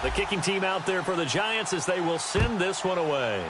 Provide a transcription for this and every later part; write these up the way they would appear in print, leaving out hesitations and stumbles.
The kicking team out there for the Giants as they will send this one away.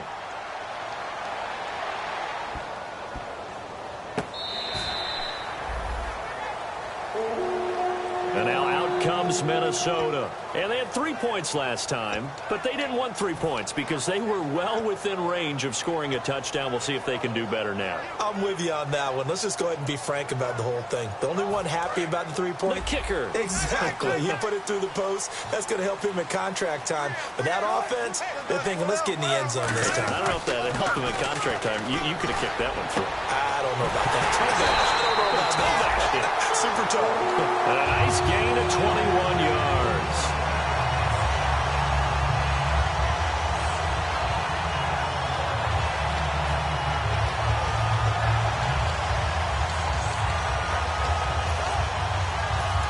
And now out comes Minnesota. And they had 3 points last time, but they didn't want 3 points because they were well within range of scoring a touchdown. We'll see if they can do better now. I'm with you on that one. Let's just go ahead and be frank about the whole thing. The only one happy about the 3-point? The kicker. Exactly. He put it through the post. That's going to help him at contract time. But that offense, they're thinking, let's get in the end zone this time. I don't know if that helped him at contract time. You could have kicked that one through. I don't know about that. I don't know about that. Super total. A nice gain of 21 yards.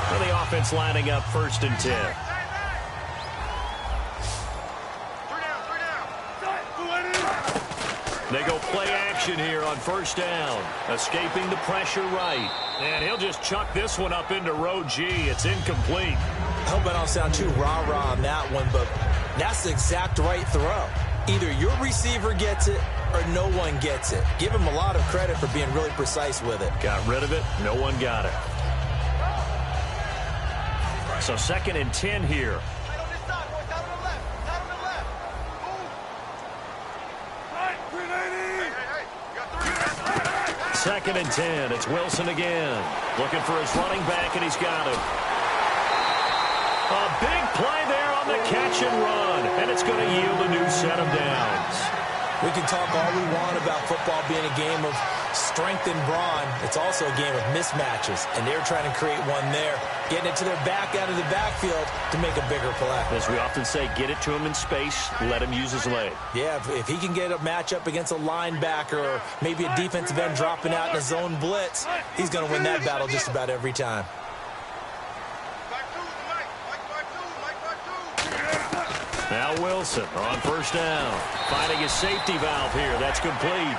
For the offense lining up 1st and 10. They go play action here on 1st down. Escaping the pressure right. And he'll just chuck this one up into row G. It's incomplete. I hope I don't sound too rah-rah on that one, but that's the exact right throw. Either your receiver gets it or no one gets it. Give him a lot of credit for being really precise with it. Got rid of it. No one got it. So 2nd and 10 here. 2nd and 10. It's Wilson again. Looking for his running back, and he's got him. A big play there on the catch and run, and it's going to yield a new set of downs. We can talk all we want about football being a game of strength and brawn. It's also a game of mismatches, and they're trying to create one there, getting it to their back out of the backfield to make a bigger play. As we often say, get it to him in space, let him use his leg. Yeah, if he can get a matchup against a linebacker or maybe a defensive end dropping out in a zone blitz, he's going to win that battle just about every time. Now Wilson on 1st down. Finding his safety valve here. That's complete.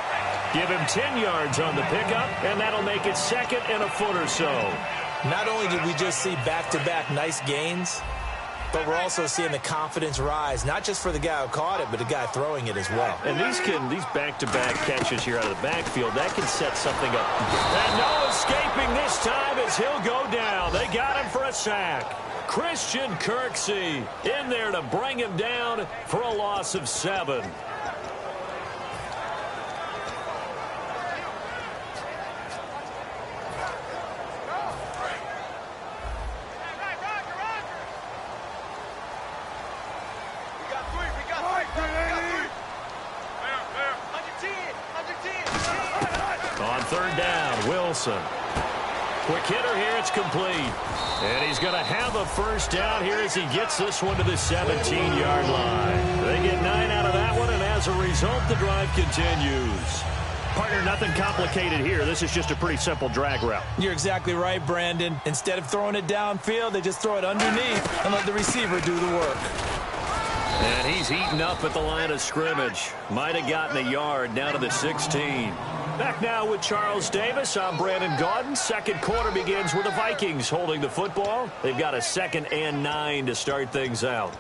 Give him 10 yards on the pickup, and that'll make it 2nd and a foot or so. Not only did we just see back-to-back nice gains, but we're also seeing the confidence rise, not just for the guy who caught it, but the guy throwing it as well. And these back-to-back catches here out of the backfield, that can set something up. And no escaping this time as he'll go down. They got him for a sack. Christian Kirksey in there to bring him down for a loss of 7. On 3rd down, Wilson. Quick hitter here, it's complete. And he's going to have a 1st down here as he gets this one to the 17-yard line. They get 9 out of that one, and as a result, the drive continues. Partner, nothing complicated here. This is just a pretty simple drag route. You're exactly right, Brandon. Instead of throwing it downfield, they just throw it underneath and let the receiver do the work. And he's eaten up at the line of scrimmage. Might have gotten a yard down to the 16. Back now with Charles Davis. I'm Brandon Gaudin. 2nd quarter begins with the Vikings holding the football. They've got a 2nd and 9 to start things out.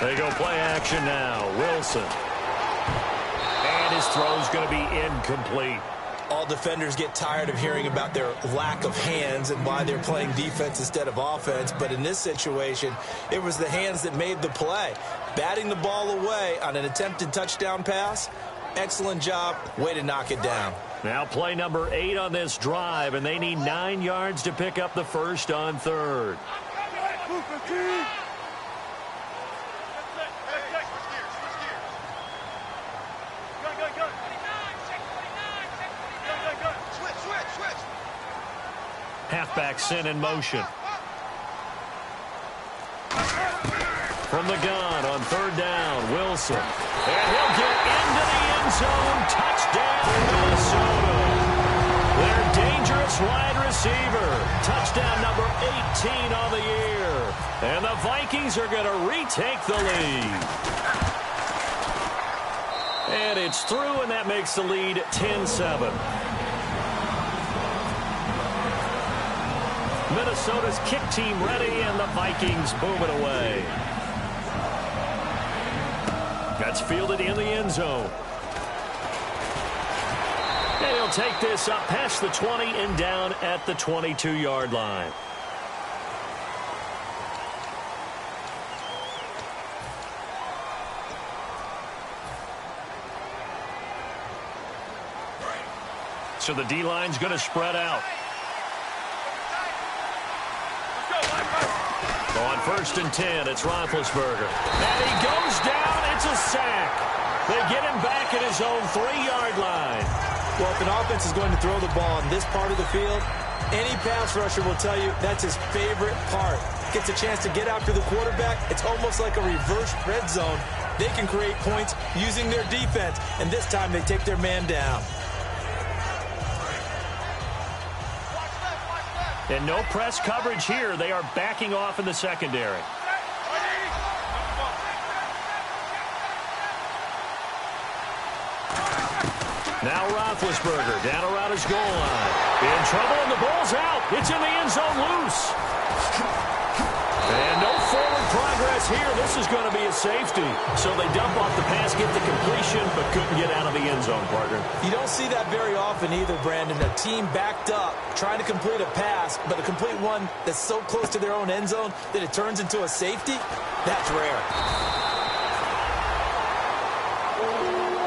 They go play action now. Wilson. And his throw's going to be incomplete. All defenders get tired of hearing about their lack of hands and why they're playing defense instead of offense. But in this situation, it was the hands that made the play. Batting the ball away on an attempted touchdown pass. Excellent job. Way to knock it down. Now play number 8 on this drive, and they need 9 yards to pick up the 1st on 3rd. Halfback sent in motion. From the gun on 3rd down, Wilson. And he'll get into the end zone. Touchdown, Minnesota. They're dangerous dangerous wide receiver. Touchdown number 18 on the year. And the Vikings are going to retake the lead. And it's through, and that makes the lead 10-7. Minnesota's kick team ready, and the Vikings boom it away. That's fielded in the end zone. And he'll take this up past the 20 and down at the 22-yard line. So the D-line's going to spread out. On 1st and 10, it's Roethlisberger. And he goes down. It's a sack. They get him back at his own 3-yard line. Well, if an offense is going to throw the ball in this part of the field, any pass rusher will tell you that's his favorite part. Gets a chance to get after the quarterback. It's almost like a reverse red zone. They can create points using their defense, and this time they take their man down. And no press coverage here. They are backing off in the secondary. Now Roethlisberger down around his goal line. In trouble, and the ball's out. It's in the end zone loose. And no forward progress here. This is going to be a safety. So they dump off the pass, get the completion, but couldn't get out of the end zone, partner. You don't see that very often either, Brandon. A team backed up, trying to complete a pass, but a complete one that's so close to their own end zone that it turns into a safety? That's rare.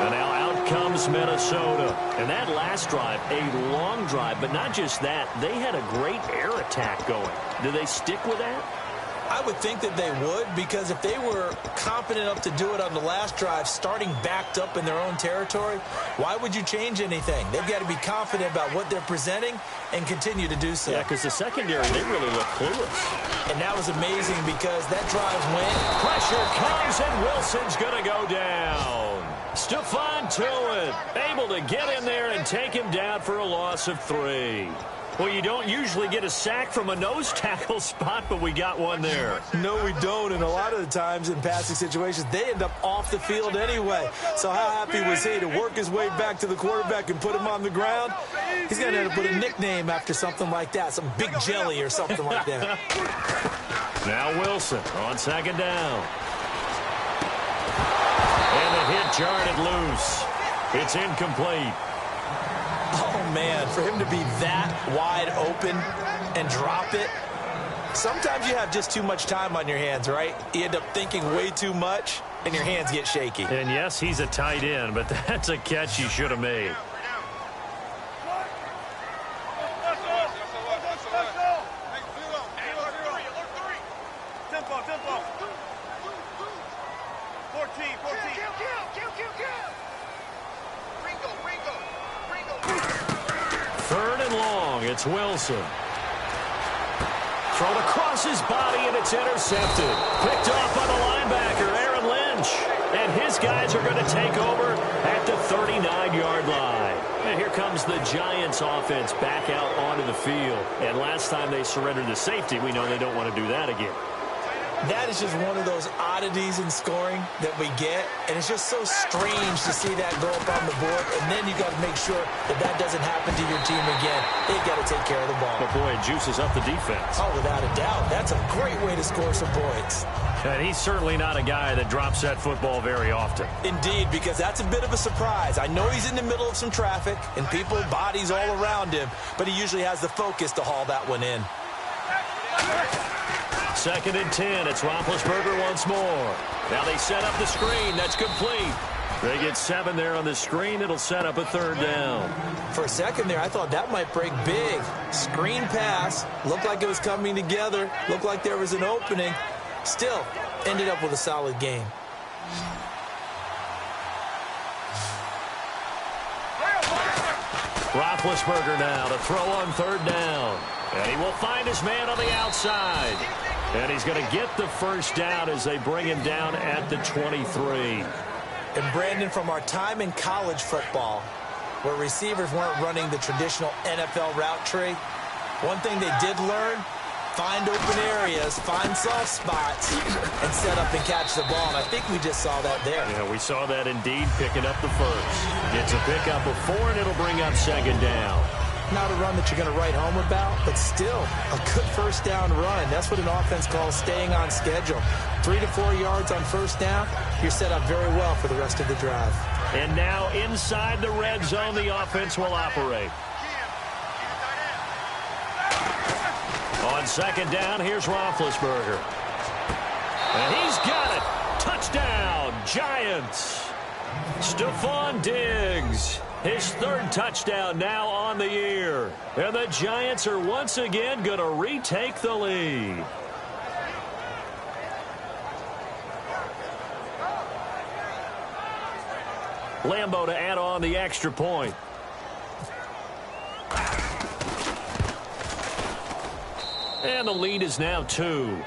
And now out comes Minnesota. And that last drive, a long drive, but not just that. They had a great air attack going. Do they stick with that? I would think that they would, because if they were confident enough to do it on the last drive, starting backed up in their own territory, why would you change anything? They've got to be confident about what they're presenting and continue to do so. Yeah, because the secondary, they really look clueless. And that was amazing because that drive went. Pressure comes, and Wilson's going to go down. Stephon Tuitt able to get in there and take him down for a loss of 3. Well, you don't usually get a sack from a nose tackle spot, but we got one there. No, we don't, and a lot of the times in passing situations, they end up off the field anyway. So how happy was he to work his way back to the quarterback and put him on the ground? He's going to end up with a nickname after something like that, some Big Jelly or something like that. Now Wilson on 2nd down. And the hit jarred it loose. It's incomplete. Oh, man, for him to be that wide open and drop it. Sometimes you have just too much time on your hands, right? You end up thinking way too much, and your hands get shaky. And, yes, he's a tight end, but that's a catch he should have made. It's Wilson. Thrown across his body, and it's intercepted. Picked off by the linebacker, Aaron Lynch. And his guys are going to take over at the 39-yard line. And here comes the Giants offense back out onto the field. And last time they surrendered the safety, we know they don't want to do that again. That is just one of those oddities in scoring that we get, and it's just so strange to see that go up on the board, and then you got to make sure that that doesn't happen to your team again. They got to take care of the ball. But boy, it juices up the defense. Oh, without a doubt. That's a great way to score some points. And he's certainly not a guy that drops that football very often. Indeed, because that's a bit of a surprise. I know he's in the middle of some traffic, and people, bodies all around him, but he usually has the focus to haul that one in. 2nd and 10. It's Roethlisberger once more. Now they set up the screen. That's complete. They get 7 there on the screen. It'll set up a 3rd down. For a second there, I thought that might break big. Screen pass. Looked like it was coming together. Looked like there was an opening. Still, ended up with a solid game. Roethlisberger now to throw on 3rd down. And he will find his man on the outside. And he's going to get the 1st down as they bring him down at the 23. And Brandon, from our time in college football, where receivers weren't running the traditional NFL route tree. One thing they did learn, find open areas, find soft spots, and set up and catch the ball. And I think we just saw that there. Yeah, we saw that indeed, picking up the first. Gets a pickup of 4, and it'll bring up second down. Not a run that you're going to write home about, but still a good first down run. That's what an offense calls staying on schedule. 3 to 4 yards on first down, you're set up very well for the rest of the drive. And now inside the red zone, the offense will operate. On second down, here's Roethlisberger. And he's got it. Touchdown, Giants. Stephon Diggs. His 3rd touchdown now on the year. And the Giants are once again going to retake the lead. Lambeau to add on the extra point. And the lead is now 2.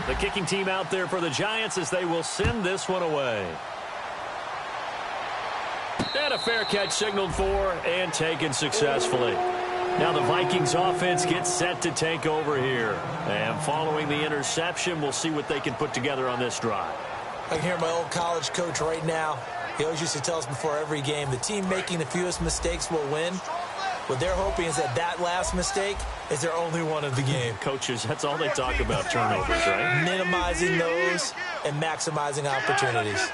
The kicking team out there for the Giants as they will send this one away. And a fair catch signaled for and taken successfully. Now the Vikings offense gets set to take over here. And following the interception, we'll see what they can put together on this drive. I can hear my old college coach right now. He always used to tell us before every game, the team making the fewest mistakes will win. What they're hoping is that last mistake is their only one of the game. Coaches, that's all they talk about, turnovers, right? Minimizing those and maximizing opportunities.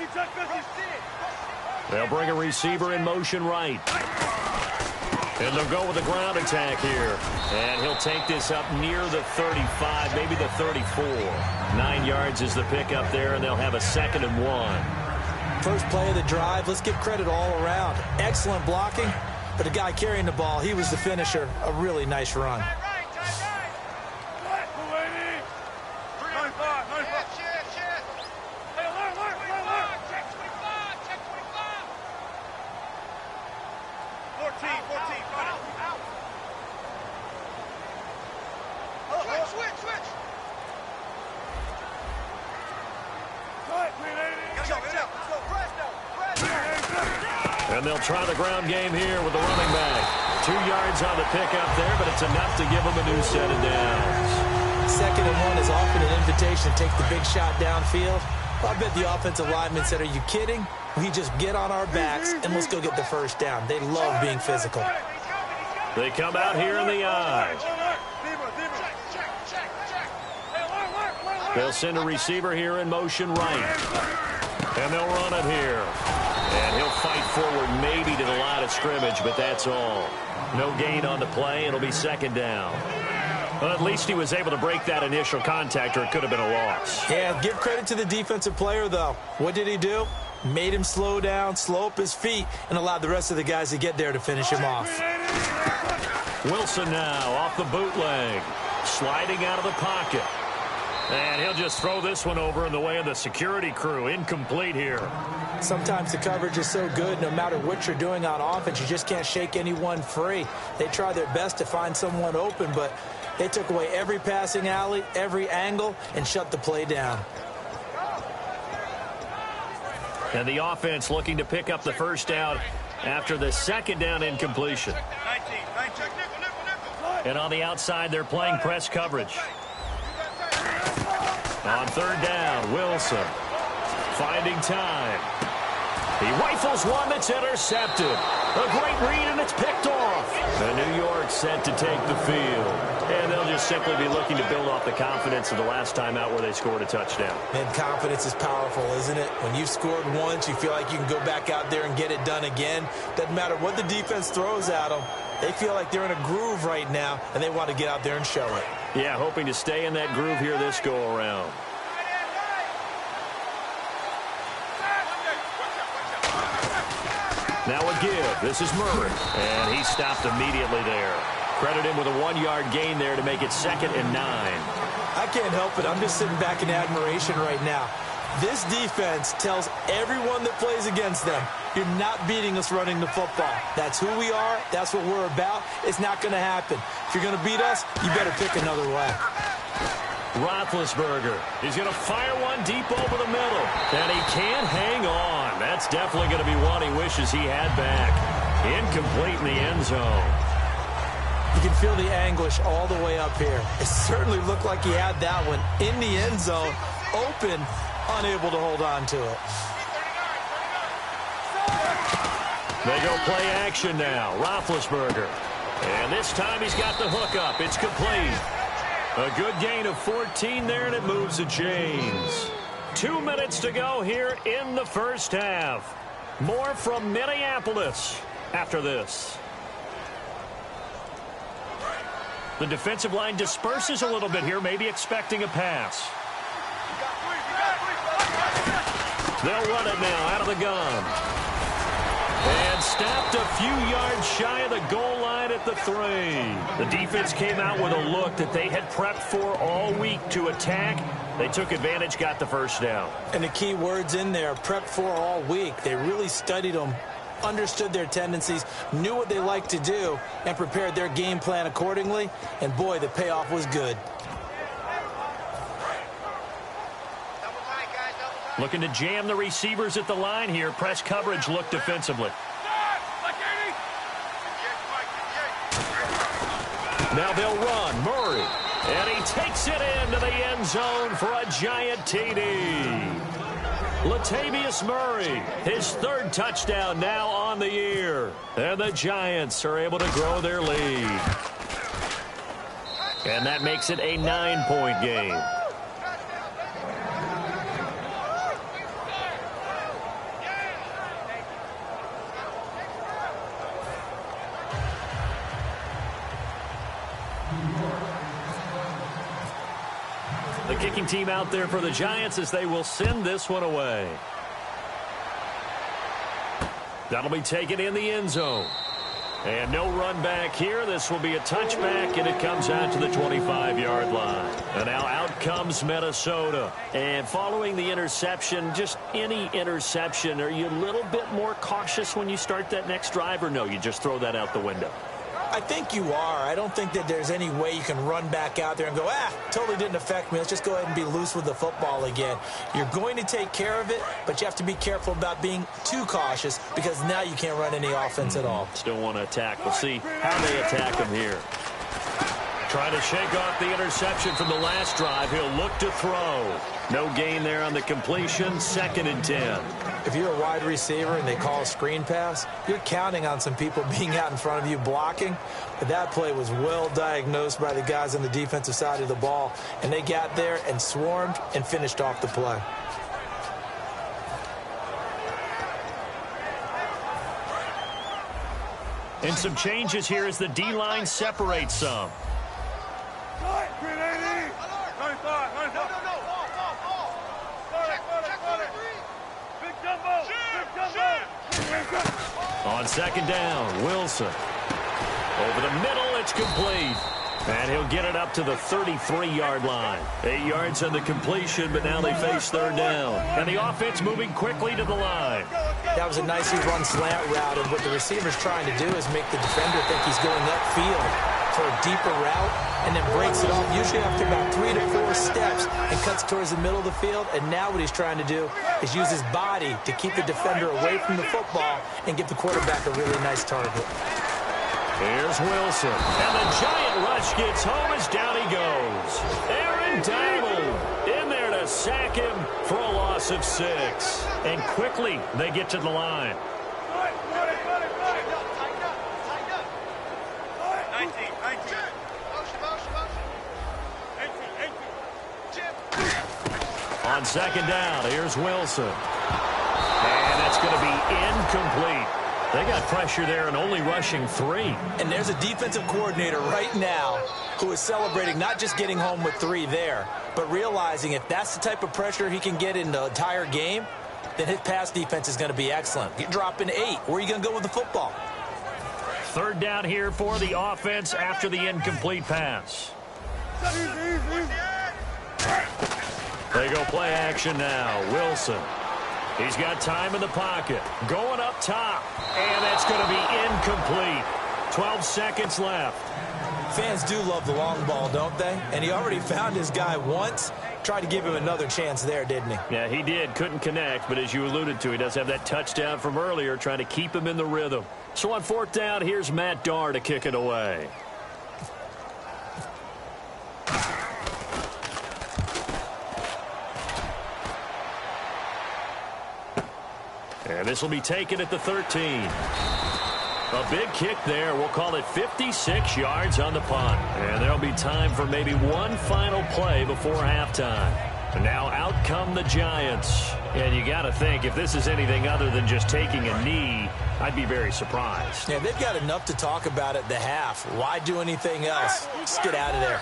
They'll bring a receiver in motion right. And they'll go with a ground attack here. And he'll take this up near the 35, maybe the 34. 9 yards is the pickup there, and they'll have a 2nd and 1. First play of the drive, let's give credit all around. Excellent blocking, but the guy carrying the ball, he was the finisher. A really nice run. And they'll try the ground game here with the running back. 2 yards on the pickup there, but it's enough to give them a new set of downs. 2nd and 1 is often an invitation to take the big shot downfield. Well, I bet the offensive lineman said, are you kidding? We just get on our backs and let's go get the first down. They love being physical. They come out here in the eye. They'll send a receiver here in motion right. And they'll run it here. And he'll fight forward maybe to the line of scrimmage, but that's all. No gain on the play. It'll be 2nd down. Well, at least he was able to break that initial contact, or it could have been a loss. Yeah, give credit to the defensive player, though. What did he do? Made him slow down, slow up his feet, and allowed the rest of the guys to get there to finish him off. Wilson now off the bootleg. Sliding out of the pocket. And he'll just throw this one over in the way of the security crew. Incomplete here. Sometimes the coverage is so good, no matter what you're doing on offense, you just can't shake anyone free. They try their best to find someone open, but they took away every passing alley, every angle, and shut the play down. And the offense looking to pick up the first down after the 2nd down incompletion. And on the outside, they're playing press coverage. On 3rd down, Wilson finding time. He rifles one that's intercepted. A great read, and it's picked off. And New York set to take the field. And they'll just simply be looking to build off the confidence of the last time out where they scored a touchdown. And confidence is powerful, isn't it? When you've scored once, you feel like you can go back out there and get it done again. Doesn't matter what the defense throws at them. They feel like they're in a groove right now, and they want to get out there and show it. Yeah, hoping to stay in that groove here this go-around. Now a give. This is Murray. And he stopped immediately there. Credit him with a 1-yard gain there to make it 2nd and 9. I can't help it. I'm just sitting back in admiration right now. This defense tells everyone that plays against them, you're not beating us running the football. That's who we are. That's what we're about. It's not going to happen. If you're going to beat us, you better pick another way. Roethlisberger. He's going to fire one deep over the middle. And he can't hang on. That's definitely going to be one he wishes he had back. Incomplete in the end zone. You can feel the anguish all the way up here. It certainly looked like he had that one in the end zone, open, unable to hold on to it. They go play action now. Roethlisberger. And this time he's got the hook up. It's complete. A good gain of 14 there, and it moves the chains. 2 minutes to go here in the first half. More from Minneapolis after this. The defensive line disperses a little bit here, maybe expecting a pass. They'll run it now out of the gun. And stopped a few yards shy of the goal line at the 3. The defense came out with a look that they had prepped for all week to attack. They took advantage, got the first down. And the key words in there, prepped for all week. They really studied them, understood their tendencies, knew what they liked to do, and prepared their game plan accordingly. And, boy, the payoff was good. Looking to jam the receivers at the line here. Press coverage look defensively. Now they'll run. Murray. And he takes it into the end zone for a giant TD. Latavius Murray, his 3rd touchdown now on the year. And the Giants are able to grow their lead. And that makes it a 9-point game. The kicking team out there for the Giants as they will send this one away. That'll be taken in the end zone. And no run back here. This will be a touchback, and it comes out to the 25-yard line. And now out comes Minnesota. And following the interception, just any interception, are you a little bit more cautious when you start that next drive, or no, you just throw that out the window? I think you are. I don't think that there's any way you can run back out there and go, totally didn't affect me. Let's just go ahead and be loose with the football again. You're going to take care of it, but you have to be careful about being too cautious because now you can't run any offense at all. Still want to attack. We'll see how they attack him here. Trying to shake off the interception from the last drive. He'll look to throw. No gain there on the completion. 2nd and 10. If you're a wide receiver and they call a screen pass, you're counting on some people being out in front of you blocking. But that play was well diagnosed by the guys on the defensive side of the ball. And they got there and swarmed and finished off the play. And some changes here as the D-line separates some. On 2nd down, Wilson. Over the middle, it's complete. And he'll get it up to the 33-yard line. 8 yards on the completion, but now they face 3rd down. And the offense moving quickly to the line. That was a nicely run slant route, and what the receiver's trying to do is make the defender think he's going upfield for a deeper route, and then breaks it off, usually after about 3 to 4 steps, and cuts towards the middle of the field. And now what he's trying to do is use his body to keep the defender away from the football and give the quarterback a really nice target. Here's Wilson, and the giant rush gets home as down he goes. Aaron Donald in there to sack him for a loss of 6. And quickly they get to the line. 19. On 2nd down, here's Wilson. And that's going to be incomplete. They got pressure there and only rushing 3. And there's a defensive coordinator right now who is celebrating not just getting home with 3 there, but realizing if that's the type of pressure he can get in the entire game, then his pass defense is going to be excellent. You're dropping 8. Where are you going to go with the football? 3rd down here for the offense after the incomplete pass. They go play action now. Wilson. He's got time in the pocket. Going up top. And that's going to be incomplete. 12 seconds left. Fans do love the long ball, don't they? And he already found his guy once. Tried to give him another chance there, didn't he? Yeah, he did. Couldn't connect, but as you alluded to, he does have that touchdown from earlier, trying to keep him in the rhythm. So on fourth down, here's Matt Darr to kick it away. And this will be taken at the 13. A big kick there. We'll call it 56 yards on the punt. And there'll be time for maybe one final play before halftime. And now out come the Giants. And you got to think, if this is anything other than just taking a knee, I'd be very surprised. Yeah, they've got enough to talk about at the half. Why do anything else? Just get out of there.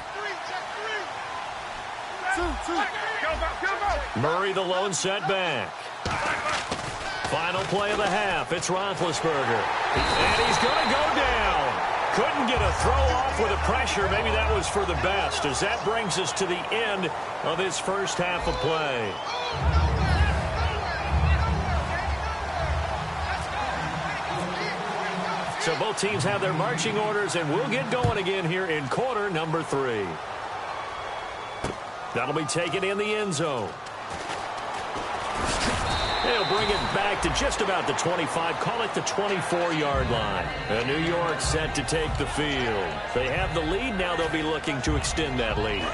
Murray the lone setback. Final play of the half. It's Roethlisberger. And he's going to go down. Couldn't get a throw off with the pressure. Maybe that was for the best, as that brings us to the end of his first half of play. So both teams have their marching orders, and we'll get going again here in quarter number 3. That'll be taken in the end zone. They'll bring it back to just about the 25, call it the 24-yard line. And New York set to take the field. They have the lead. Now they'll be looking to extend that lead.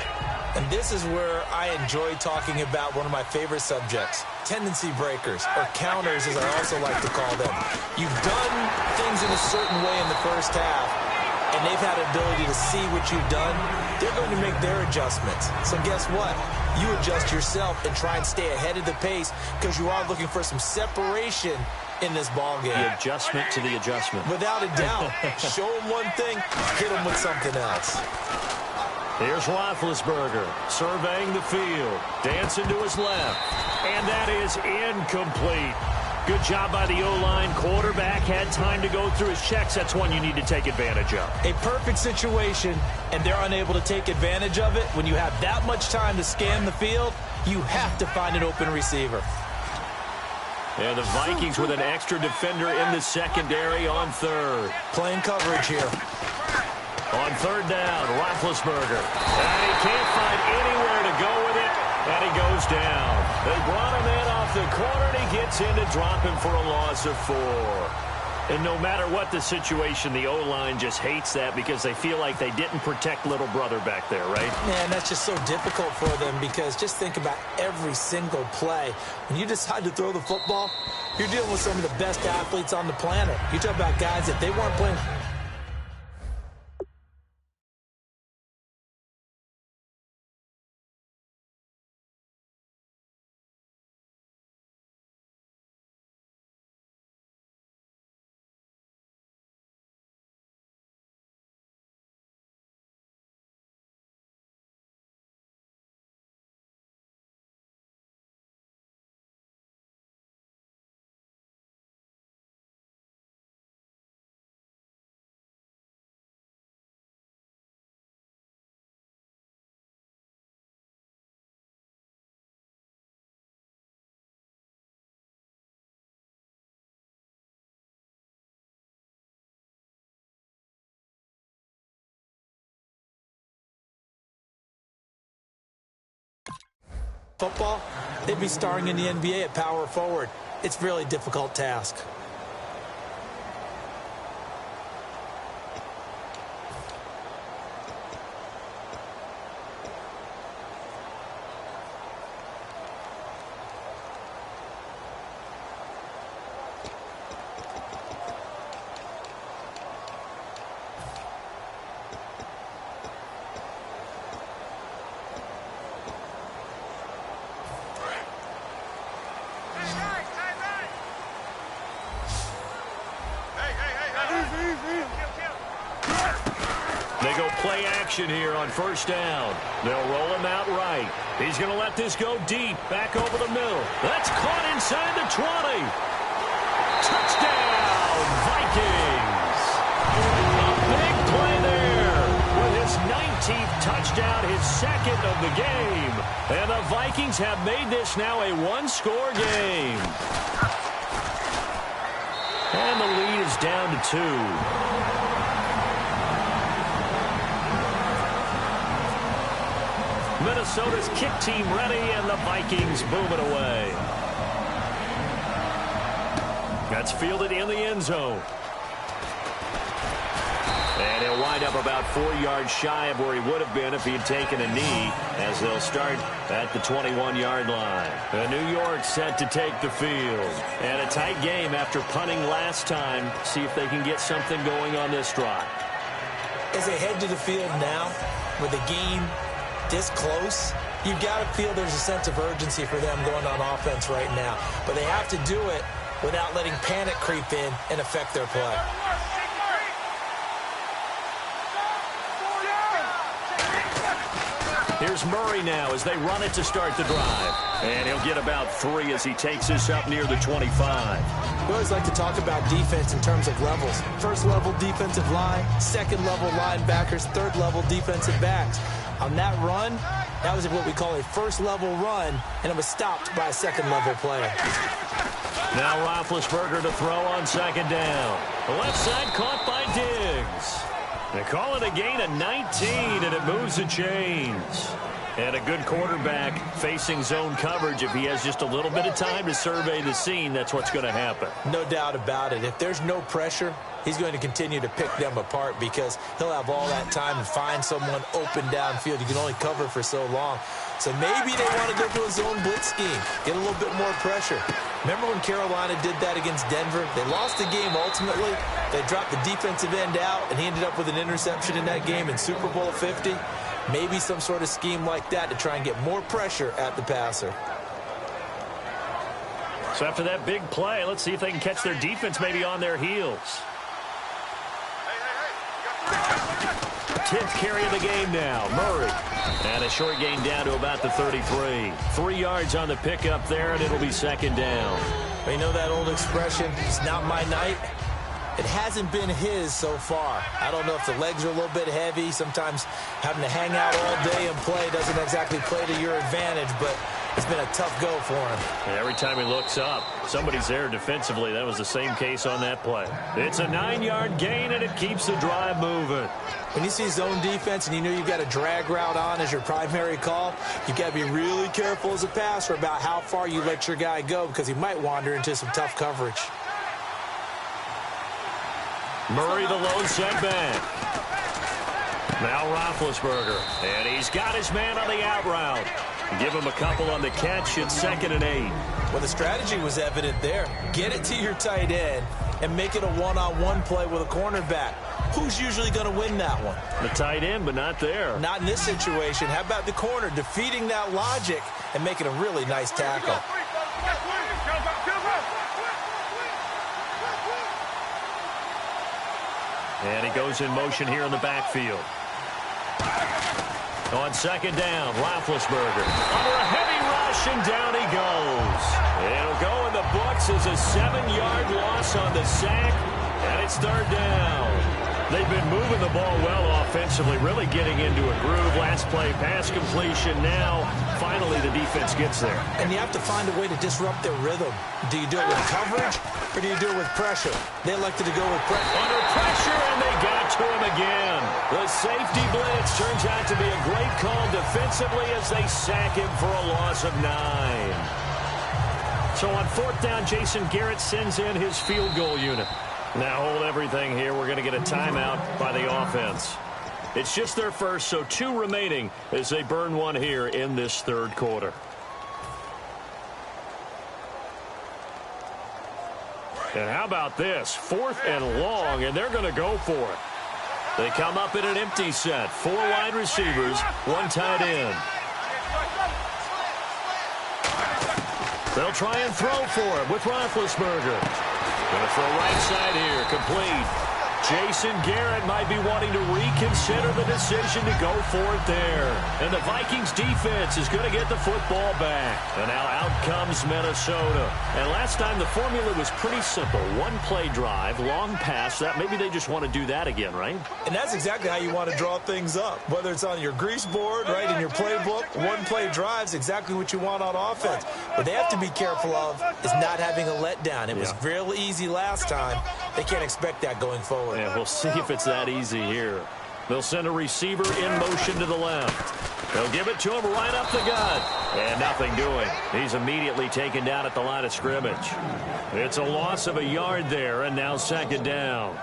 And this is where I enjoy talking about one of my favorite subjects, tendency breakers, or counters as I also like to call them. You've done things in a certain way in the first half, and they've had an ability to see what you've done. They're going to make their adjustments. So guess what? You adjust yourself and try and stay ahead of the pace because you are looking for some separation in this ball game. The adjustment to the adjustment. Without a doubt. Show them one thing, hit them with something else. Here's Roethlisberger surveying the field. Dancing to his left. And that is incomplete. Good job by the O-line. Quarterback had time to go through his checks. That's one you need to take advantage of. A perfect situation, and they're unable to take advantage of it. When you have that much time to scan the field, you have to find an open receiver. And the Vikings with an extra defender in the secondary on third. Playing coverage here. On third down, Roethlisberger. And he can't find anywhere to go with it, and he goes down. They brought him in off the corner, and he gets in to drop him for a loss of 4. And no matter what the situation, the O-line just hates that because they feel like they didn't protect little brother back there, right? Man, that's just so difficult for them because just think about every single play. When you decide to throw the football, you're dealing with some of the best athletes on the planet. You talk about guys that they weren't playing. Football, they'd be starring in the NBA at power forward. It's a really difficult task. They go play action here on first down. They'll roll him out right. He's going to let this go deep, back over the middle. That's caught inside the 20. Touchdown, Vikings. A big play there with his 19th touchdown. first down, his second of the game. And the Vikings have made this now a one-score game. And the lead is down to 2. Minnesota's kick team ready, and the Vikings move it away. That's fielded in the end zone. And he'll wind up about 4 yards shy of where he would have been if he had taken a knee, as they'll start at the 21-yard line. New York set to take the field. And a tight game after punting last time. See if they can get something going on this drive. As they head to the field now, with the game this close, you've got to feel there's a sense of urgency for them going on offense right now. But they have to do it without letting panic creep in and affect their play. Here's Murray now as they run it to start the drive. And he'll get about 3 as he takes this up near the 25. We always like to talk about defense in terms of levels. First-level defensive line, second-level linebackers, third-level defensive backs. On that run, that was what we call a first-level run, and it was stopped by a second-level player. Now Roethlisberger to throw on second down. The left side caught by Diggs. They call it a gain of 19, and it moves the chains. And a good quarterback facing zone coverage. If he has just a little bit of time to survey the scene, that's what's going to happen. No doubt about it. If there's no pressure, he's going to continue to pick them apart because he'll have all that time to find someone open downfield. You can only cover for so long. So maybe they want to go to a zone blitz scheme, get a little bit more pressure. Remember when Carolina did that against Denver? They lost the game ultimately. They dropped the defensive end out, and he ended up with an interception in that game in Super Bowl 50. Maybe some sort of scheme like that to try and get more pressure at the passer. So after that big play, let's see if they can catch their defense maybe on their heels. 10th carry of the game now, Murray. And a short gain down to about the 33. 3 yards on the pickup there, and it'll be second down. Well, you know that old expression, it's not my night? It hasn't been his so far. I don't know if the legs are a little bit heavy. Sometimes having to hang out all day and play doesn't exactly play to your advantage, but it's been a tough go for him. And every time he looks up, somebody's there defensively. That was the same case on that play. It's a 9-yard gain, and it keeps the drive moving. When you see zone defense and you know you've got a drag route on as your primary call, you've got to be really careful as a passer about how far you let your guy go because he might wander into some tough coverage. Murray the lone setback. Now Roethlisberger. And he's got his man on the out route. Give him a couple on the catch. It's 2nd and 8. Well, the strategy was evident there. Get it to your tight end and make it a one-on-one play with a cornerback. Who's usually going to win that one? The tight end, but not there. Not in this situation. How about the corner defeating that logic and making a really nice tackle? And he goes in motion here in the backfield. On second down, Roethlisberger under a heavy rush, and down he goes. It'll go in the books as a 7-yard loss on the sack, and it's 3rd down. They've been moving the ball well offensively, really getting into a groove. Last play, pass completion. Now, finally, the defense gets there. And you have to find a way to disrupt their rhythm. Do you do it with coverage, or do you do it with pressure? They elected to go with pressure. Under pressure, and they got to him again. The safety blitz turns out to be a great call defensively as they sack him for a loss of 9. So on 4th down, Jason Garrett sends in his field goal unit. Now hold everything here. We're going to get a timeout by the offense. It's just their first, so 2 remaining as they burn one here in this 3rd quarter. And how about this? 4th and long, and they're going to go for it. They come up in an empty set. 4 wide receivers, 1 tight end. They'll try and throw for it with Roethlisberger. Going to throw right side here, complete. Jason Garrett might be wanting to reconsider the decision to go for it there. And the Vikings defense is going to get the football back. And now out comes Minnesota. And last time the formula was pretty simple. One play drive, long pass. That maybe they just want to do that again, right? And that's exactly how you want to draw things up. Whether it's on your grease board, right, in your playbook, one play drive is exactly what you want on offense. What they have to be careful of is not having a letdown. It was real easy last time. They can't expect that going forward. Yeah, we'll see if it's that easy here. They'll send a receiver in motion to the left. They'll give it to him right up the gut. And nothing doing. He's immediately taken down at the line of scrimmage. It's a loss of a yard there, and now second down.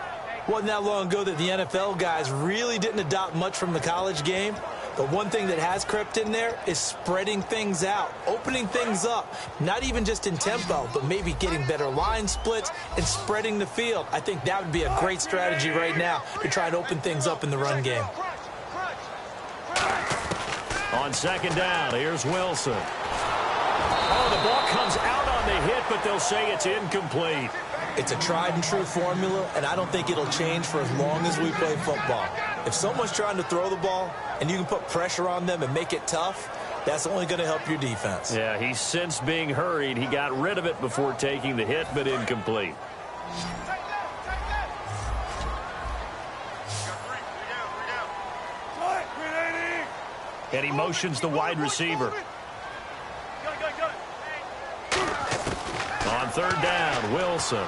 Wasn't that long ago that the NFL guys really didn't adopt much from the college game. But one thing that has crept in there is spreading things out, opening things up, not even just in tempo, but maybe getting better line splits and spreading the field. I think that would be a great strategy right now to try and open things up in the run game. On second down, here's Wilson. Oh, the ball comes out on the hit, but they'll say it's incomplete. It's a tried-and-true formula, and I don't think it'll change for as long as we play football. If someone's trying to throw the ball and you can put pressure on them and make it tough, that's only going to help your defense. Yeah, he's since being hurried. He got rid of it before taking the hit, but incomplete. And he motions the wide receiver. On third down, Wilson.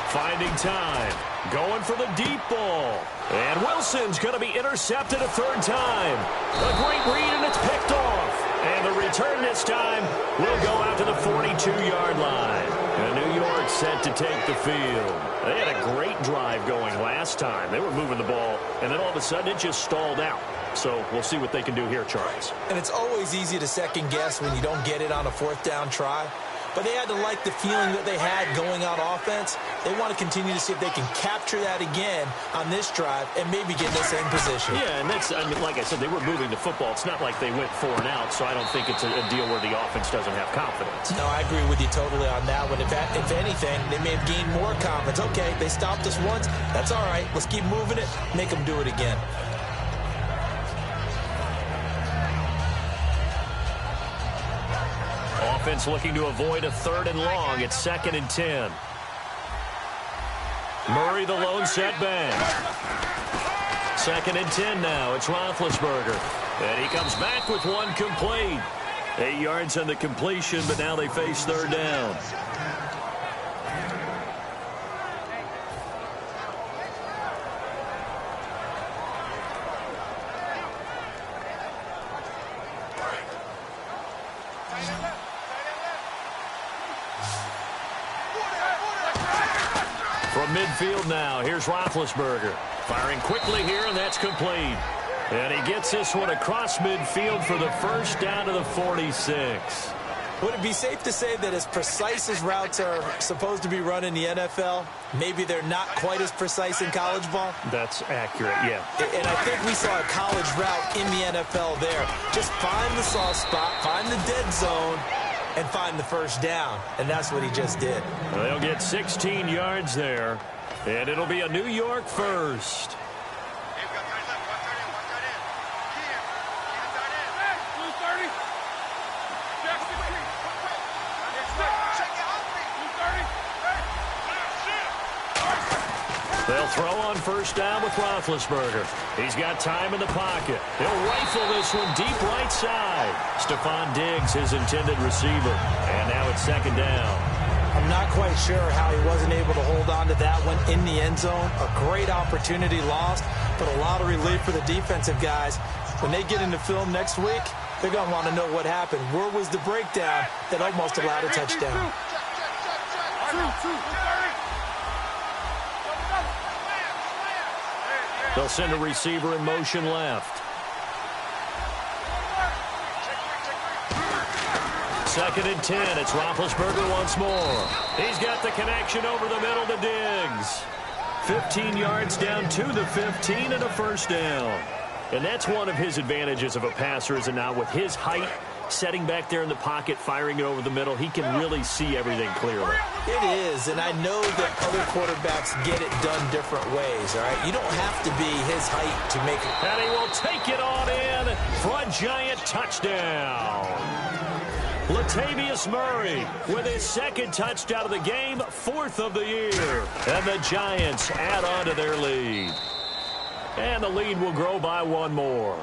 Finding time. Going for the deep ball. And Wilson's going to be intercepted a third time. A great read, and it's picked off. And the return this time will go out to the 42-yard line. And New York set to take the field. They had a great drive going last time. They were moving the ball, and then all of a sudden it just stalled out. So we'll see what they can do here, Charles. And it's always easy to second guess when you don't get it on a fourth down try. But they had to like the feeling that they had going on offense. They want to continue to see if they can capture that again on this drive and maybe get in the same position. Yeah, and that's, I mean, like I said, they were moving the football. It's not like they went 4 and out, so I don't think it's a deal where the offense doesn't have confidence. No, I agree with you totally on that one. If anything, they may have gained more confidence. Okay, they stopped us once. That's all right. Let's keep moving it. Make them do it again. Offense looking to avoid a third and long. It's 2nd and 10. Murray the lone setback. 2nd and 10 now. It's Roethlisberger. And he comes back with one complete. 8 yards on the completion, but now they face third down. From midfield now, here's Roethlisberger. Firing quickly here, and that's complete. And he gets this one across midfield for the first down to the 46. Would it be safe to say that as precise as routes are supposed to be run in the NFL, maybe they're not quite as precise in college ball? That's accurate, yeah. And I think we saw a college route in the NFL there. Just find the soft spot, find the dead zone, and find the first down. And that's what he just did. Well, they'll get 16 yards there, and it'll be a New York first. They'll throw on first down with Roethlisberger. He's got time in the pocket. He'll rifle this one deep right side. Stephon Diggs, his intended receiver. And now it's 2nd down. I'm not quite sure how he wasn't able to hold on to that one in the end zone. A great opportunity lost, but a lot of relief for the defensive guys. When they get into film next week, they're going to want to know what happened. Where was the breakdown that almost allowed a touchdown? They'll send a receiver in motion left. 2nd and 10. It's Roethlisberger once more. He's got the connection over the middle to Diggs. 15 yards down to the 15 and a first down. And that's one of his advantages of a passer, is it not? With his height, setting back there in the pocket, firing it over the middle. He can really see everything clearly. It is, and I know that other quarterbacks get it done different ways, all right? You don't have to be his height to make it. And he will take it on in for a giant touchdown. Latavius Murray with his second touchdown of the game, 4th of the year. And the Giants add on to their lead. And the lead will grow by 1 more.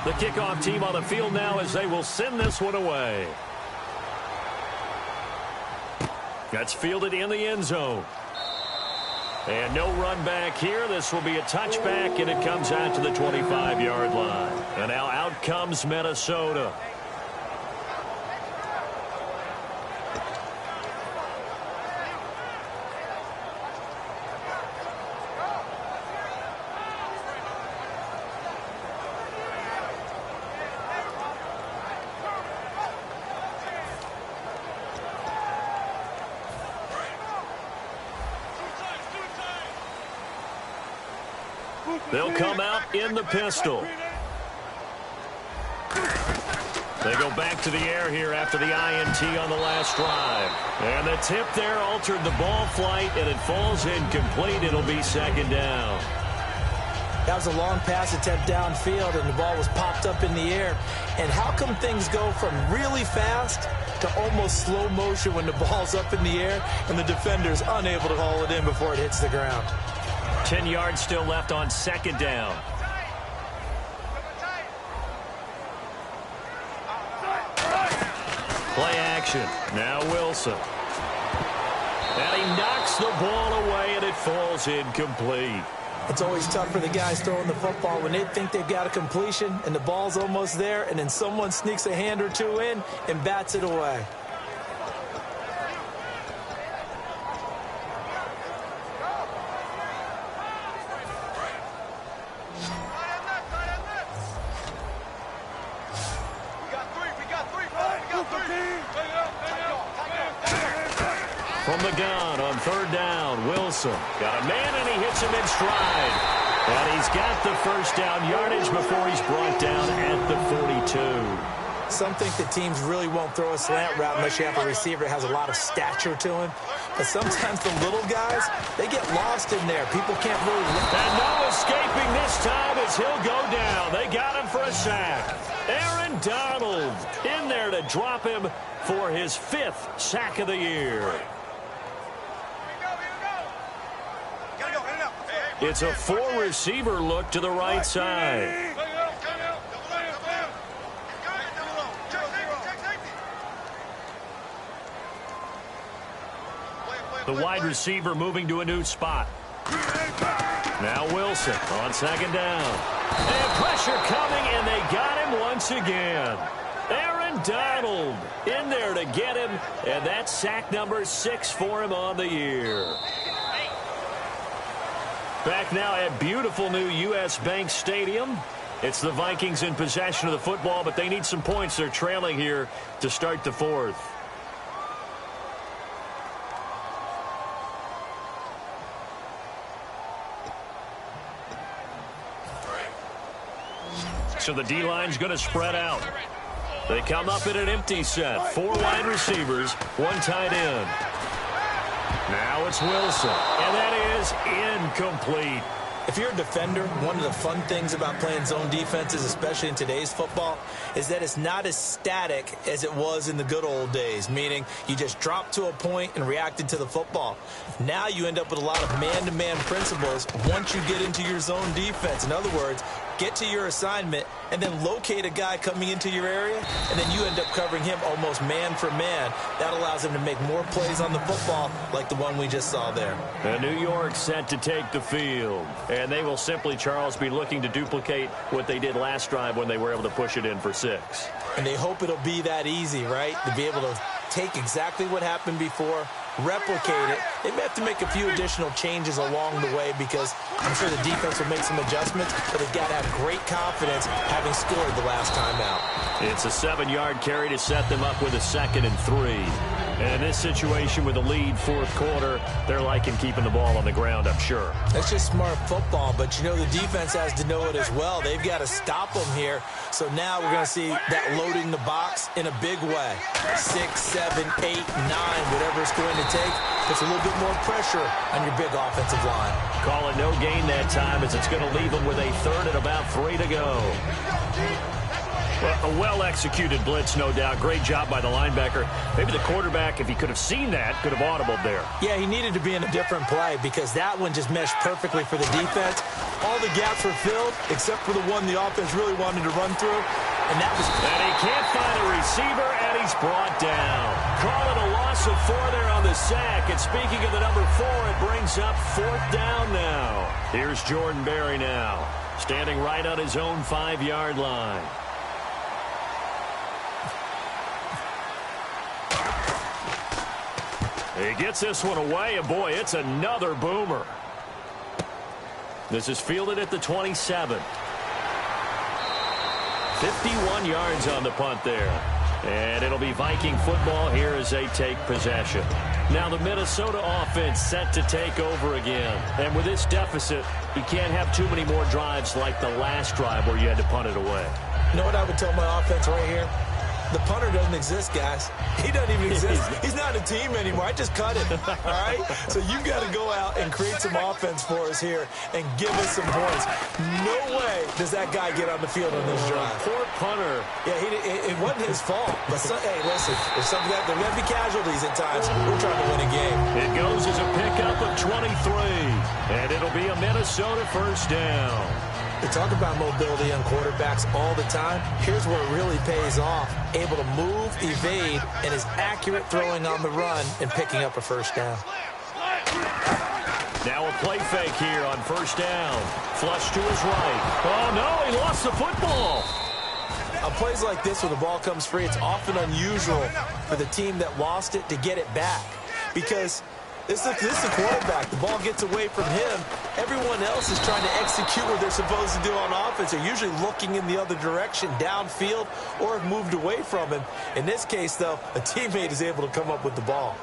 The kickoff team on the field now as they will send this one away. That's fielded in the end zone. And no run back here. This will be a touchback, and it comes out to the 25-yard line. And now out comes Minnesota. They'll come out in the pistol. They go back to the air here after the INT on the last drive. And the tip there altered the ball flight, and it falls incomplete. It'll be 2nd down. That was a long pass attempt downfield, and the ball was popped up in the air. And how come things go from really fast to almost slow motion when the ball's up in the air and the defender's unable to haul it in before it hits the ground? 10 yards still left on 2nd down. Play action. Now Wilson. And he knocks the ball away, and it falls incomplete. It's always tough for the guys throwing the football when they think they've got a completion and the ball's almost there, and then someone sneaks a hand or two in and bats it away. From the gun on 3rd down, Wilson. Got a man, and he hits him in stride. And he's got the 1st down yardage before he's brought down at the 42. Some think that teams really won't throw a slant route unless you have a receiver that has a lot of stature to him. But sometimes the little guys, they get lost in there. People can't really look. And no escaping this time as he'll go down. They got him for a sack. Aaron Donald in there to drop him for his 5th sack of the year. It's a 4-receiver look to the right side. The wide receiver moving to a new spot. Now Wilson on 2nd down. And pressure coming, and they got him once again. Aaron Donald in there to get him, and that's sack number 6 for him on the year. Back now at beautiful new U.S. Bank Stadium. It's the Vikings in possession of the football, but they need some points. They're trailing here to start the 4th. So the D-line's going to spread out. They come up in an empty set. 4 wide receivers, 1 tight end. Now it's Wilson, and that is incomplete. If you're a defender, one of the fun things about playing zone defenses, especially in today's football, is that it's not as static as it was in the good old days, meaning you just dropped to a point and reacted to the football. Now you end up with a lot of man-to-man principles once you get into your zone defense. In other words, get to your assignment and then locate a guy coming into your area, and then you end up covering him almost man for man. That allows him to make more plays on the football like the one we just saw there. And New York set to take the field. And they will simply, Charles, be looking to duplicate what they did last drive when they were able to push it in for 6. And they hope it'll be that easy, right? To be able to take exactly what happened before, replicate it. They may have to make a few additional changes along the way because I'm sure the defense will make some adjustments, but they've got to have great confidence having scored the last time out. It's a 7-yard carry to set them up with a 2nd and 3. And in this situation with the lead fourth quarter, they're liking keeping the ball on the ground, I'm sure. That's just smart football, but you know the defense has to know it as well. They've got to stop them here. So now we're going to see that loading the box in a big way. 6, 7, 8, 9, whatever it's going to take. Puts a little bit more pressure on your big offensive line. Call it no gain that time as it's going to leave them with a third and about 3 to go. Well, a well-executed blitz, no doubt. Great job by the linebacker. Maybe the quarterback, if he could have seen that, could have audibled there. Yeah, he needed to be in a different play because that one just meshed perfectly for the defense. All the gaps were filled except for the one the offense really wanted to run through. And that was... And he can't find a receiver, and he's brought down. Call it a loss of 4 there on the sack. And speaking of the number 4, it brings up 4th down now. Here's Jordan Berry now, standing right on his own 5-yard line. He gets this one away, and boy, it's another boomer. This is fielded at the 27. 51 yards on the punt there. And it'll be Viking football here as they take possession. Now the Minnesota offense set to take over again. And with this deficit, you can't have too many more drives like the last drive where you had to punt it away. You know what I would tell my offense right here? The punter doesn't exist, guys. He doesn't even exist. He's not a team anymore. I just cut him, all right? So you've got to go out and create some offense for us here and give us some points. No way does that guy get on the field on this drive. Poor punter. Yeah, it wasn't his fault. But, hey, listen, there's something that there may be casualties at times. We're trying to win a game. It goes as a pickup of 23. And it'll be a Minnesota first down. We talk about mobility on quarterbacks all the time. Here's where it really pays off. Able to move, evade, and is accurate throwing on the run and picking up a first down. Now a play fake here on first down. Flush to his right. Oh, no, he lost the football. On plays like this where the ball comes free, it's often unusual for the team that lost it to get it back. Because this is a quarterback. The ball gets away from him. Everyone else is trying to execute what they're supposed to do on offense. They're usually looking in the other direction, downfield, or have moved away from him. In this case, though, a teammate is able to come up with the ball.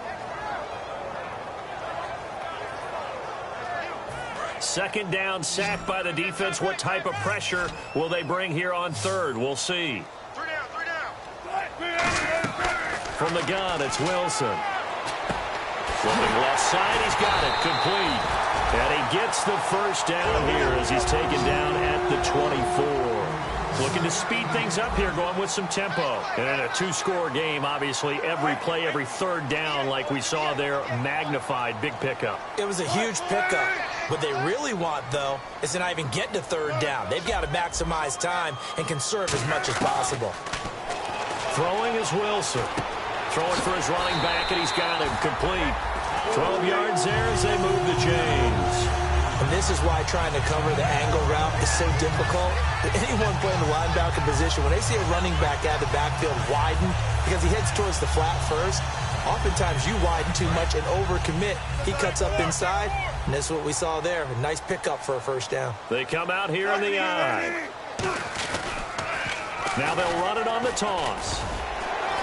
Second down, sack by the defense. What type of pressure will they bring here on third? We'll see. From the gun, it's Wilson. Flipping left side, he's got it, complete. And he gets the first down here as he's taken down at the 24. Looking to speed things up here, going with some tempo. And in a 2-score game, obviously, every play, every third down, like we saw there, magnified, big pickup. It was a huge pickup. What they really want, though, is to not even get to third down. They've got to maximize time and conserve as much as possible. Throwing is Wilson. Throwing for his running back, and he's got him complete. 12 yards there as they move the chains. And this is why trying to cover the angle route is so difficult. Anyone playing the linebacker position, when they see a running back out of the backfield widen because he heads towards the flat first, oftentimes you widen too much and overcommit. He cuts up inside, and this is what we saw there. A nice pickup for a first down. They come out here in the eye. Now they'll run it on the toss.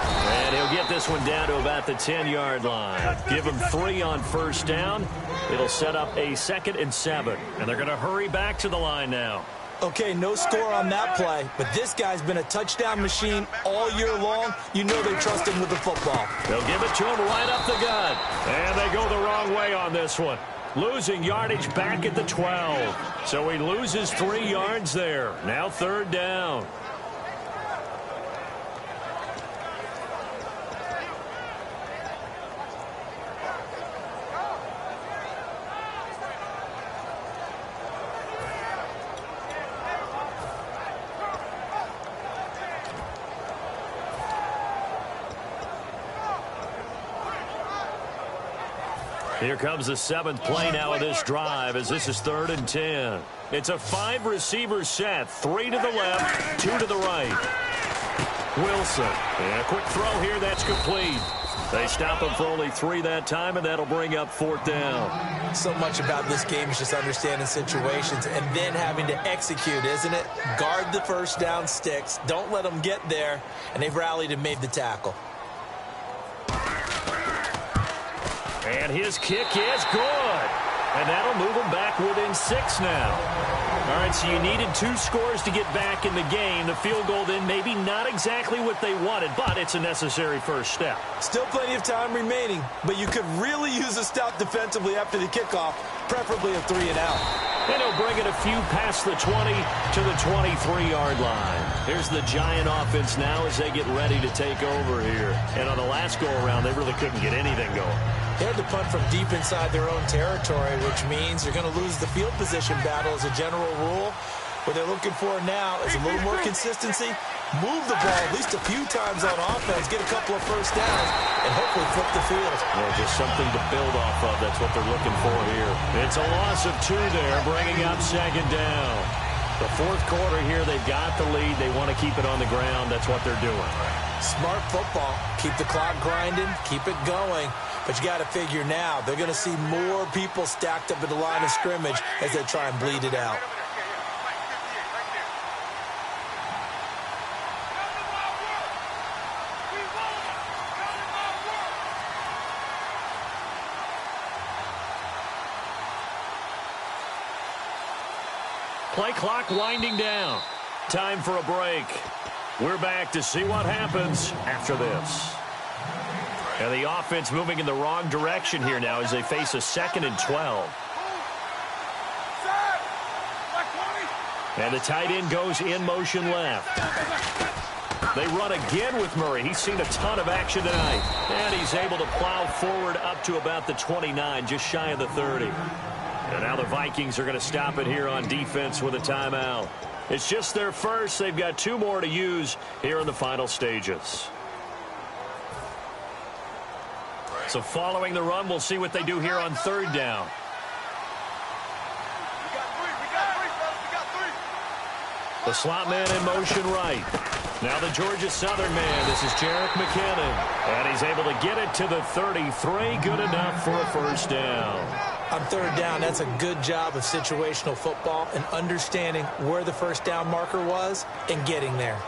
And he'll get this one down to about the 10-yard line. Give him 3 on first down. It'll set up a 2nd and 7. And they're going to hurry back to the line now. Okay, no score on that play, but this guy's been a touchdown machine all year long. You know they trust him with the football. They'll give it to him right up the gut. And they go the wrong way on this one. Losing yardage back at the 12. So he loses 3 yards there. Now third down. Here comes the 7th play now of this drive as this is 3rd and 10. It's a 5-receiver set, 3 to the left, 2 to the right. Wilson, and a quick throw here, that's complete. They stop him for only 3 that time, and that'll bring up 4th down. So much about this game is just understanding situations and then having to execute, isn't it? Guard the first down sticks, don't let them get there, and they've rallied and made the tackle. And his kick is good. And that'll move them back within 6 now. All right, so you needed 2 scores to get back in the game. The field goal then maybe not exactly what they wanted, but it's a necessary first step. Still plenty of time remaining, but you could really use a stop defensively after the kickoff, preferably a 3-and-out. And he'll bring it a few past the 20 to the 23-yard line. Here's the Giant offense now as they get ready to take over here. And on the last go-around, they really couldn't get anything going. They had to punt from deep inside their own territory, which means you're going to lose the field position battle as a general rule. What they're looking for now is a little more consistency, move the ball at least a few times on offense, get a couple of first downs, and hopefully flip the field. Yeah, just something to build off of. That's what they're looking for here. It's a loss of 2 there, bringing up 2nd down. The 4th quarter here, they've got the lead. They want to keep it on the ground. That's what they're doing. Smart football. Keep the clock grinding, keep it going. But you got to figure now, they're going to see more people stacked up at the line of scrimmage as they try and bleed it out. Play clock winding down. Time for a break. We're back to see what happens after this. And the offense moving in the wrong direction here now as they face a 2nd and 12. And the tight end goes in motion left. They run again with Murray. He's seen a ton of action tonight. And he's able to plow forward up to about the 29, just shy of the 30. And now the Vikings are going to stop it here on defense with a timeout. It's just their first. They've got 2 more to use here in the final stages. So following the run, we'll see what they do here on 3rd down. The slot man in motion right. Now the Georgia Southern man. This is Jerick McKinnon. And he's able to get it to the 33. Good enough for a first down. On 3rd down, that's a good job of situational football and understanding where the first down marker was and getting there.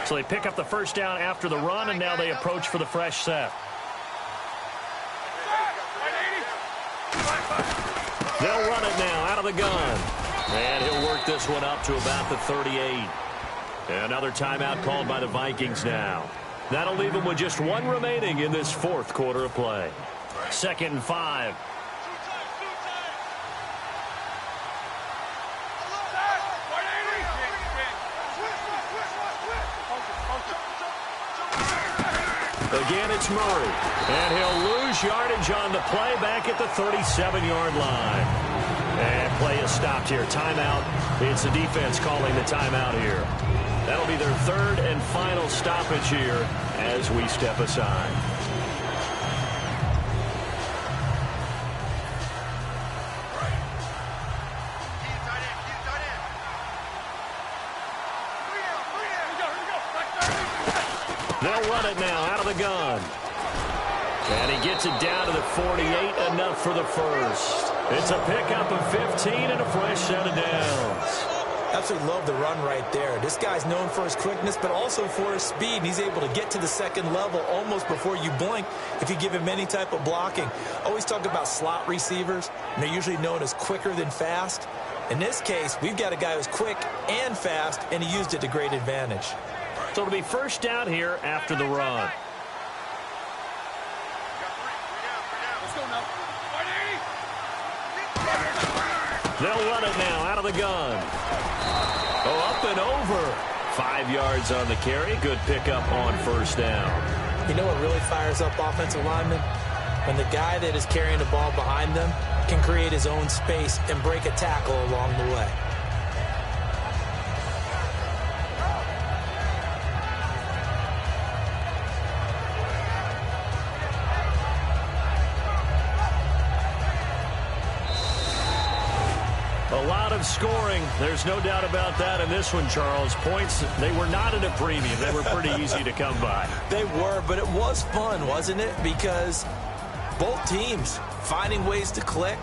So they pick up the first down after the run, and now they approach for the fresh set. They'll run it now out of the gun. And he'll work this one up to about the 38. Another timeout called by the Vikings now. That'll leave them with just 1 remaining in this 4th quarter of play. 2nd and 5. Again, it's Murray. And he'll lose yardage on the play back at the 37-yard line. And play is stopped here. Timeout. It's the defense calling the timeout here. That'll be their 3rd and final stoppage here as we step aside. They'll run it now out of the gun. And he gets it down to the 48, enough for the first. It's a pickup of 15 and a fresh set of downs. Absolutely love the run right there. This guy's known for his quickness, but also for his speed. And he's able to get to the 2nd level almost before you blink if you give him any type of blocking. Always talk about slot receivers, and they're usually known as quicker than fast. In this case, we've got a guy who's quick and fast, and he used it to great advantage. So it'll be first down here after the run. They'll run it now out of the gun. Oh, up and over. 5 yards on the carry. Good pickup on first down. You know what really fires up offensive linemen? When the guy that is carrying the ball behind them can create his own space and break a tackle along the way. A lot of scoring. There's no doubt about that in this one, Charles. Points, they were not at a premium. They were pretty easy to come by. They were, but it was fun, wasn't it? Because both teams finding ways to click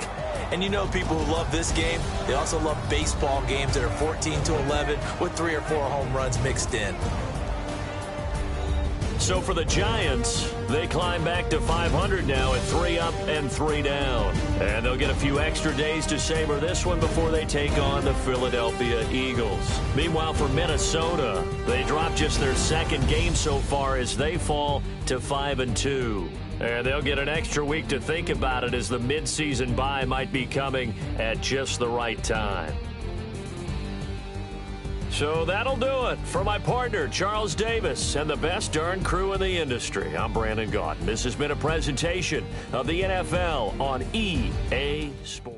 And you know people who love this game, they also love baseball games that are 14-11 with 3 or 4 home runs mixed in. So for the Giants, they climb back to 500 now at 3 up and 3 down. And they'll get a few extra days to savor this one before they take on the Philadelphia Eagles. Meanwhile, for Minnesota, they drop just their second game so far as they fall to 5-2. And they'll get an extra week to think about it as the midseason bye might be coming at just the right time. So that'll do it. For my partner, Charles Davis, and the best darn crew in the industry, I'm Brandon Gaudin. This has been a presentation of the NFL on EA Sports.